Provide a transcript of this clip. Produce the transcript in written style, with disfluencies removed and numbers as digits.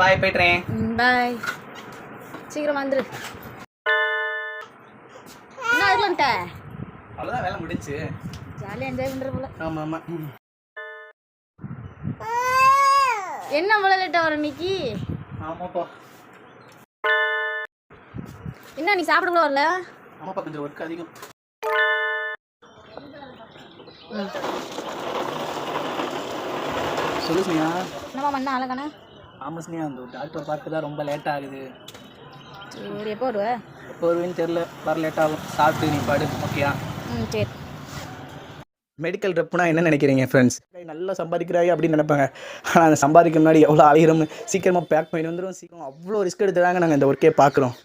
பாய் போய்ட்றேன். பாய். சீக்கிரம் வந்துரு. என்ன அதுல வந்துட்ட? அவ்வளோதான் வேலை முடிஞ்சு. ஜாலியாக என்ஜாய் பண்ணுற போல. ஆமாம் ஆமாம். என்ன போல லேட்டாக வர இன்னைக்கு? ஆமாப்பா. என்ன நீ சாப்பிட கூட வரல? ஆமாப்பா கொஞ்சம் ஒர்க் அதிகம். சொல்லு ஸ்னியா. என்னம்மா பண்ண அழகானே? ஆமாம் ஸ்னியா, அந்த டாக்டரை பார்க்க தான் ரொம்ப லேட் ஆகுது. சரி, எப்போ வருவ? எப்போ வருவேன்னு தெரில, வர லேட் ஆகும். சாப்பிட்டு நீ பாடு, ஓகேயா? சரி. மெடிக்கல் ரெப்னா என்ன நினைக்கிறீங்க ஃப்ரெண்ட்ஸ்? நல்லா சம்பாதிக்கிறாய் அப்படின்னு நினைப்பாங்க. ஆனால் அந்த சம்பாதிக்க முன்னாடி எவ்வளோ ஆயிரம் சீக்கிரமாக பேக் பண்ணி வந்துடும். சீக்கிரம் அவ்வளோ ரிஸ்க் எடுத்துதாங்க நாங்கள் இந்த ஒர்க்கே பார்க்குறோம்.